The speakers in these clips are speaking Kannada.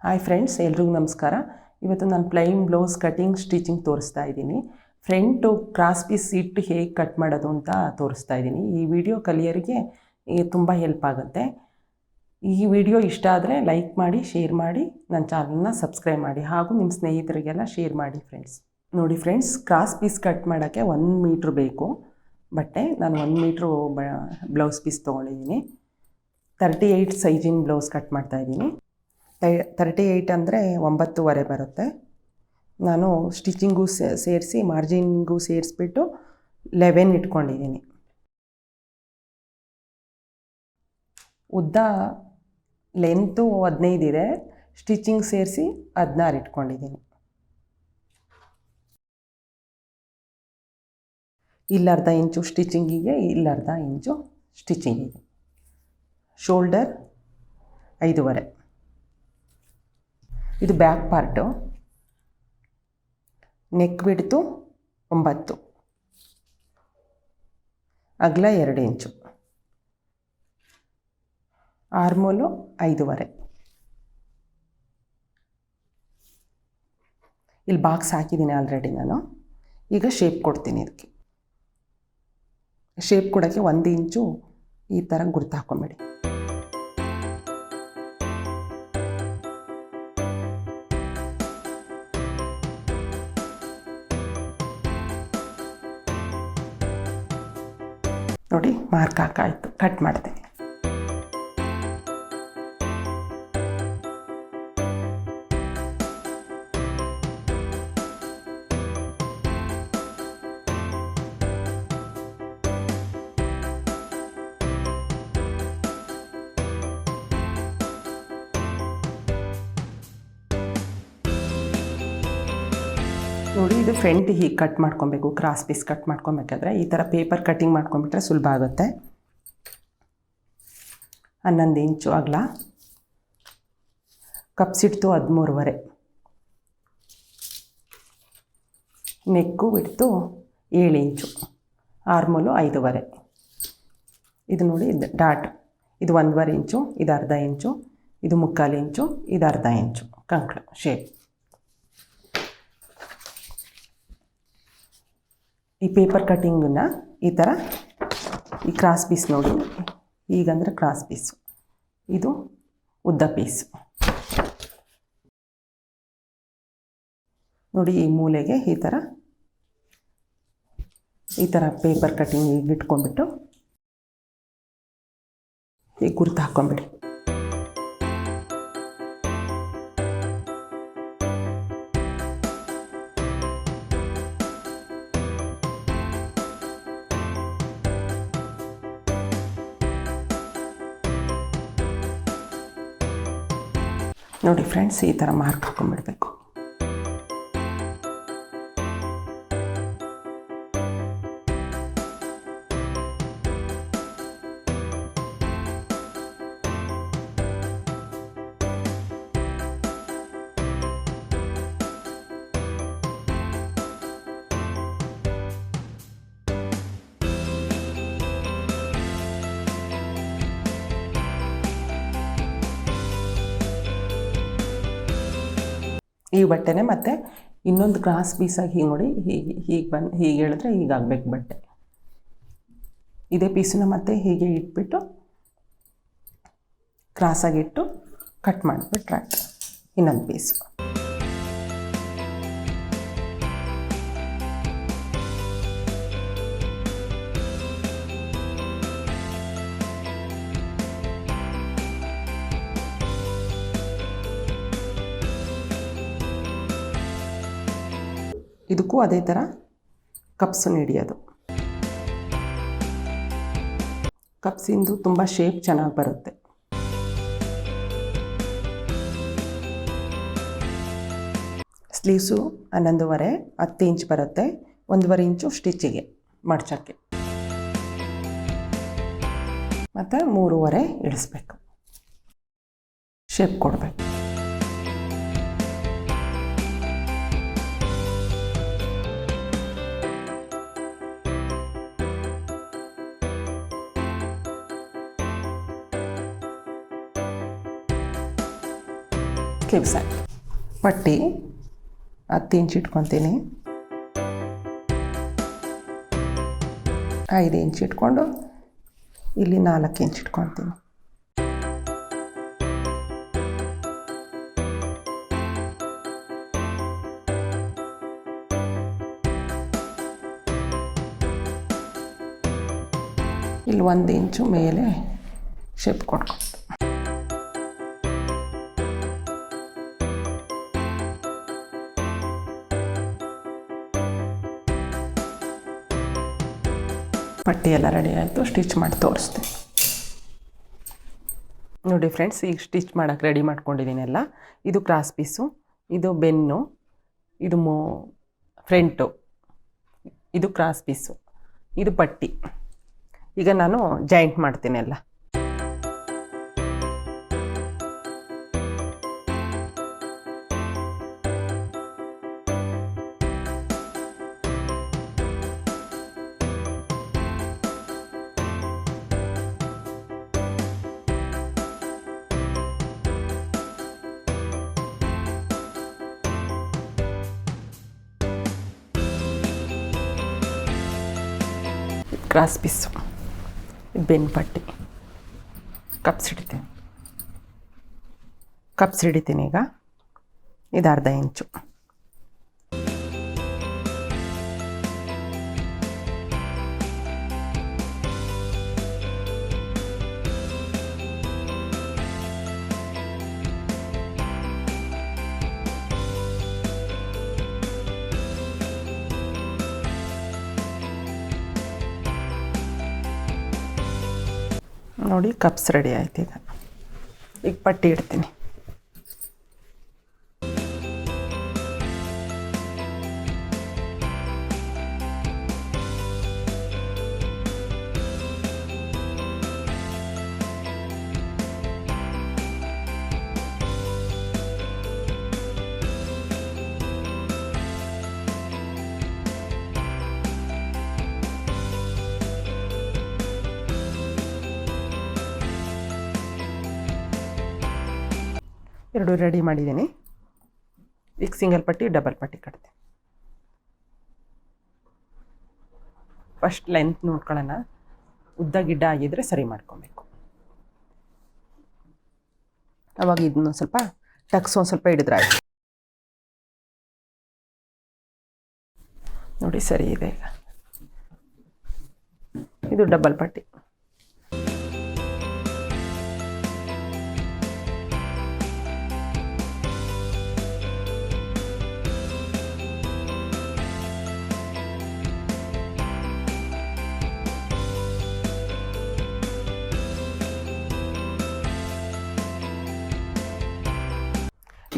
ಹಾಯ್ ಫ್ರೆಂಡ್ಸ್, ಎಲ್ರಿಗೂ ನಮಸ್ಕಾರ. ಇವತ್ತು ನಾನು ಪ್ಲೈನ್ ಬ್ಲೌಸ್ ಕಟಿಂಗ್ ಸ್ಟಿಚಿಂಗ್ ತೋರಿಸ್ತಾ ಇದ್ದೀನಿ. ಫ್ರಂಟು ಕ್ರಾಸ್ ಪೀಸ್ ಇಟ್ಟು ಹೇಗೆ ಕಟ್ ಮಾಡೋದು ಅಂತ ತೋರಿಸ್ತಾ ಇದ್ದೀನಿ. ಈ ವಿಡಿಯೋ ಕಲಿಯೋರಿಗೆ ತುಂಬ ಹೆಲ್ಪ್ ಆಗುತ್ತೆ. ಈ ವಿಡಿಯೋ ಇಷ್ಟ ಆದರೆ ಲೈಕ್ ಮಾಡಿ, ಶೇರ್ ಮಾಡಿ, ನನ್ನ ಚಾನಲ್ನ ಸಬ್ಸ್ಕ್ರೈಬ್ ಮಾಡಿ, ಹಾಗೂ ನಿಮ್ಮ ಸ್ನೇಹಿತರಿಗೆಲ್ಲ ಶೇರ್ ಮಾಡಿ ಫ್ರೆಂಡ್ಸ್. ನೋಡಿ ಫ್ರೆಂಡ್ಸ್, ಕ್ರಾಸ್ ಪೀಸ್ ಕಟ್ ಮಾಡೋಕ್ಕೆ 1 ಮೀಟ್ರ್ ಬೇಕು ಬಟ್ಟೆ. ನಾನು 1 ಮೀಟ್ರು ಬ್ಲೌಸ್ ಪೀಸ್ ತೊಗೊಂಡಿದ್ದೀನಿ. 38 ಸೈಜಿನ ಬ್ಲೌಸ್ ಕಟ್ ಮಾಡ್ತಾಯಿದ್ದೀನಿ. 38 ಅಂದರೆ 9.5 ಬರುತ್ತೆ. ನಾನು ಸ್ಟಿಚಿಂಗು ಸೇರಿಸಿ ಮಾರ್ಜಿನ್ಗೂ ಸೇರಿಸ್ಬಿಟ್ಟು 11 ಇಟ್ಕೊಂಡಿದ್ದೀನಿ. ಉದ್ದ ಲೆಂತು 15 ಇದೆ, ಸ್ಟಿಚಿಂಗ್ ಸೇರಿಸಿ 16 ಇಟ್ಕೊಂಡಿದ್ದೀನಿ. ಇಲ್ಲಿ ಅರ್ಧ ಇಂಚು ಸ್ಟಿಚಿಂಗಿಗೆ, ಇಲ್ಲಿ ಅರ್ಧ ಇಂಚು ಸ್ಟಿಚಿಂಗಿಗೆ. ಶೋಲ್ಡರ್ 5.5. ಇದು ಬ್ಯಾಕ್ ಪಾರ್ಟು. ನೆಕ್ ಬಿಡ್ತು 9, ಅಗಲ 2 ಇಂಚು, ಆರ್ಮೋಲು 5.5. ಇಲ್ಲಿ ಬಾಕ್ಸ್ ಹಾಕಿದ್ದೀನಿ ಆಲ್ರೆಡಿ ನಾನು. ಈಗ ಶೇಪ್ ಕೊಡ್ತೀನಿ. ಇದಕ್ಕೆ ಶೇಪ್ ಕೊಡೋಕ್ಕೆ 1 ಇಂಚು ಈ ಥರ ಗುರ್ತು ಹಾಕ್ಕೊಂಬೇಡಿ. ನೋಡಿ, ಮಾರ್ಕ್ ಹಾಕಾಯಿತು. ಕಟ್ ಮಾಡ್ತೀನಿ. ನೋಡಿ, ಇದು ಫ್ರಂಟ್ ಹೀಗೆ ಕಟ್ ಮಾಡ್ಕೊಬೇಕು. ಕ್ರಾಸ್ ಪೀಸ್ ಕಟ್ ಮಾಡ್ಕೊಬೇಕಾದ್ರೆ ಈ ಥರ ಪೇಪರ್ ಕಟ್ಟಿಂಗ್ ಮಾಡ್ಕೊಂಬಿಟ್ರೆ ಸುಲಭ ಆಗುತ್ತೆ. 11 ಇಂಚು ಅಗಲ, ಕಪ್ಸಿಡ್ತು 13.5, ನೆಕ್ಕು ಬಿಡ್ತು 7 ಇಂಚು, ಆರ್ಮೋಲು 5.5. ಇದು ನೋಡಿ, ಇದು ಡಾಟ್. ಇದು 1.5 ಇಂಚು, ಇದು ಅರ್ಧ ಇಂಚು, ಇದು 3/4 ಇಂಚು, ಇದು ಅರ್ಧ ಇಂಚು ಕಂಕ್ಳು ಶೇಪ್. ಈ ಪೇಪರ್ ಕಟ್ಟಿಂಗನ್ನು ಈ ಥರ, ಈ ಕ್ರಾಸ್ ಪೀಸ್ ನೋಡಿ, ಈಗಂದರೆ ಕ್ರಾಸ್ ಪೀಸು, ಇದು ಉದ್ದ ಪೀಸು. ನೋಡಿ, ಈ ಮೂಲೆಗೆ ಈ ಥರ ಪೇಪರ್ ಕಟ್ಟಿಂಗ್ ಈಗ ಇಟ್ಕೊಂಡ್ಬಿಟ್ಟು ಈಗ ಗುರ್ತು ಹಾಕ್ಕೊಂಬಿಡಿ. ನೋಡಿ ಫ್ರೆಂಡ್ಸ್, ಈ ಥರ ಮಾರ್ಕ್ ಹಾಕ್ಕೊಂಡ್ಬಿಡ್ಬೇಕು. ಈ ಬಟ್ಟೆನೇ ಮತ್ತೆ ಇನ್ನೊಂದು ಕ್ರಾಸ್ ಪೀಸಾಗಿ ಹೀಗೆ ನೋಡಿ, ಹೀಗೆ ಹೇಳಿದ್ರೆ ಹೀಗಾಗಬೇಕು ಬಟ್ಟೆ. ಇದೇ ಪೀಸನ್ನ ಮತ್ತೆ ಹೀಗೆ ಇಟ್ಬಿಟ್ಟು ಕ್ರಾಸಾಗಿಟ್ಟು ಕಟ್ ಮಾಡಿಬಿಟ್ರೆ ಇನ್ನೊಂದು ಪೀಸು. ಇದಕ್ಕೂ ಅದೇ ಥರ ಕಪ್ಸನ್ನು ಹಿಡಿಯೋದು. ಕಪ್ಸಿಂದು ತುಂಬ ಶೇಪ್ ಚೆನ್ನಾಗಿ ಬರುತ್ತೆ. ಸ್ಲೀವ್ಸು 11.5, 10 ಇಂಚ್ ಬರುತ್ತೆ. 1.5 ಇಂಚು ಸ್ಟಿಚಿಗೆ ಮಡ್ಚೋಕ್ಕೆ, ಮತ್ತು 3.5 ಇಳಿಸ್ಬೇಕು. ಶೇಪ್ ಕೊಡಬೇಕು. ಸ್ಲೀವ್ಸ್ ಆಯಿತು. ಪಟ್ಟಿ 10 ಇಂಚ್ ಇಟ್ಕೊತೀನಿ. 5 ಇಂಚ್ ಇಟ್ಕೊಂಡು ಇಲ್ಲಿ 4 ಇಂಚ್ ಇಟ್ಕೊತೀನಿ. ಇಲ್ಲಿ 1 ಇಂಚು ಮೇಲೆ ಶೇಪ್ ಕೊಡ್ಕೊಂಡು ಪಟ್ಟಿ ಎಲ್ಲ ರೆಡಿ ಆಯಿತು. ಸ್ಟಿಚ್ ಮಾಡಿ ತೋರಿಸ್ತೀನಿ ನೋಡಿ ಫ್ರೆಂಡ್ಸ್. ಈಗ ಸ್ಟಿಚ್ ಮಾಡೋಕ್ಕೆ ರೆಡಿ ಮಾಡ್ಕೊಂಡಿದ್ದೀನಿ ಎಲ್ಲ. ಇದು ಕ್ರಾಸ್ ಪೀಸು, ಇದು ಬೆನ್ನು, ಇದು ಫ್ರಂಟು, ಇದು ಕ್ರಾಸ್ ಪೀಸು, ಇದು ಪಟ್ಟಿ. ಈಗ ನಾನು ಜಾಯಿಂಟ್ ಮಾಡ್ತೀನಿ ಎಲ್ಲ. ಕ್ರಾಸ್ ಪೀಸು, ಇದು ಬೆನ್ನು ಪಟ್ಟಿ. ಕಪ್ಸ್ ಹಿಡಿತೀನಿ ಈಗ. ಇದು 1/2 ಇಂಚು. ನೋಡಿ ಕಪ್ಸ್ ರೆಡಿ ಆಯ್ತು. ಈಗ ಪಟ್ಟಿ ಇಡ್ತೀನಿ. ಎರಡು ರೆಡಿ ಮಾಡಿದ್ದೀನಿ. ಈಗ ಸಿಂಗಲ್ ಪಟ್ಟಿ ಡಬಲ್ ಪಟ್ಟಿ ಕಟ್ತೀನಿ. ಫಸ್ಟ್ ಲೆಂತ್ ನೋಡ್ಕೊಳ್ಳೋಣ. ಉದ್ದ ಗಿಡ್ಡ ಆಗಿದ್ದರೆ ಸರಿ ಮಾಡ್ಕೊಬೇಕು. ಅವಾಗ ಇದನ್ನು ಸ್ವಲ್ಪ ಟಕ್ಸ್ ಒಂದು ಸ್ವಲ್ಪ ಹಿಡಿದ್ರೆ ಆಯ್ತು. ನೋಡಿ ಸರಿ ಇದೆ. ಈಗ ಇದು ಡಬಲ್ ಪಟ್ಟಿ.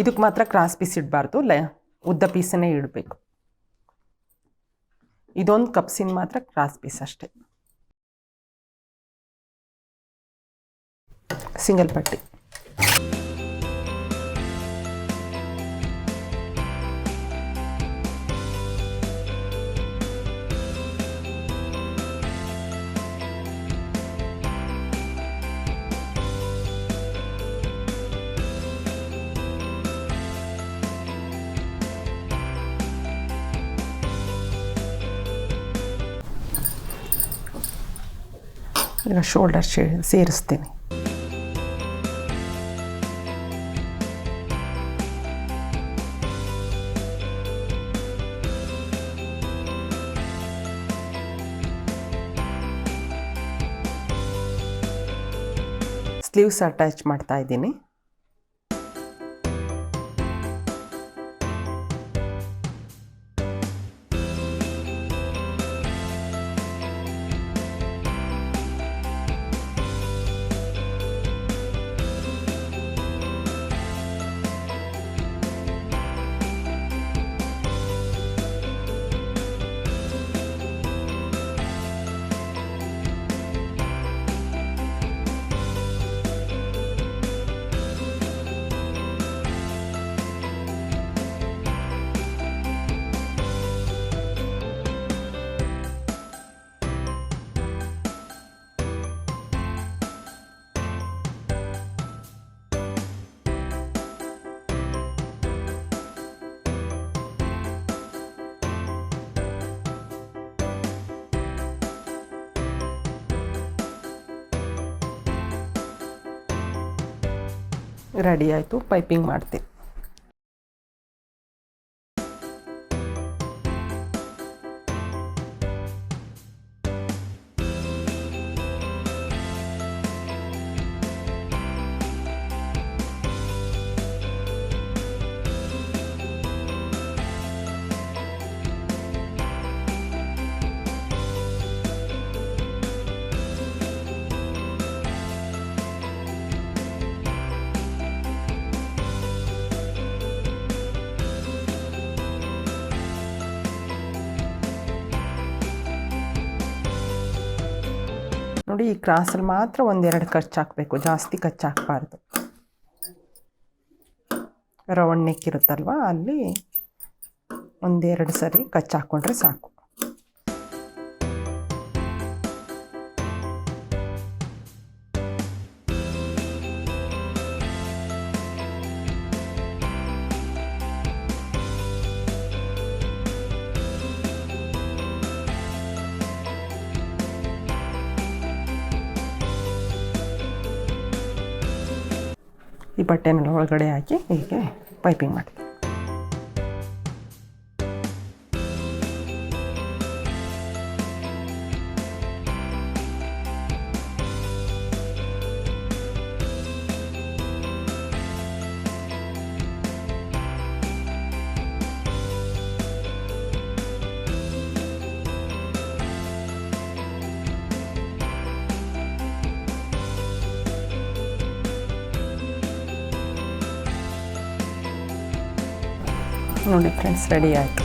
ಇದಕ್ಕೆ ಮಾತ್ರ ಕ್ರಾಸ್ ಪೀಸ್ ಇಡಬಾರ್ದು, ಉದ್ದ ಪೀಸನ್ನೇ ಇಡಬೇಕು. ಇದೊಂದು ಕಪ್ಸಿನ ಮಾತ್ರ ಕ್ರಾಸ್ ಪೀಸ್ ಅಷ್ಟೇ. ಸಿಂಗಲ್ ಪಟ್ಟಿ. ಈಗ ಶೋಲ್ಡರ್ ಸೇರಿಸ್ತೀನಿ. ಸ್ಲೀವ್ಸ್ ಅಟ್ಯಾಚ್ ಮಾಡ್ತಾ ಇದ್ದೀನಿ. ರೆಡಿ ಆಯಿತು. ಪೈಪಿಂಗ್ ಮಾಡ್ತೀನಿ. ನೋಡಿ, ಈ ಕ್ರಾಸಲ್ಲಿ ಮಾತ್ರ ಒಂದೆರಡು ಕಚ್ ಹಾಕಬೇಕು, ಜಾಸ್ತಿ ಕಚ್ ಹಾಕಬಾರ್ದು. ರೌಂಡ್ ನೆಕ್ ಇರುತ್ತಲ್ವ, ಅಲ್ಲಿ ಒಂದೆರಡು ಸರಿ ಕಚ್ ಹಾಕ್ಕೊಂಡ್ರೆ ಸಾಕು. ಈ ಬಟ್ಟೆನೆಲ್ಲ ಒಳಗಡೆ ಹಾಕಿ ಹೀಗೆ ಪೈಪಿಂಗ್ ಮಾಡ್ತೀನಿ. ನೋಡಿ ಫ್ರೆಂಡ್ಸ್, ರೆಡಿ ಆಯಿತು.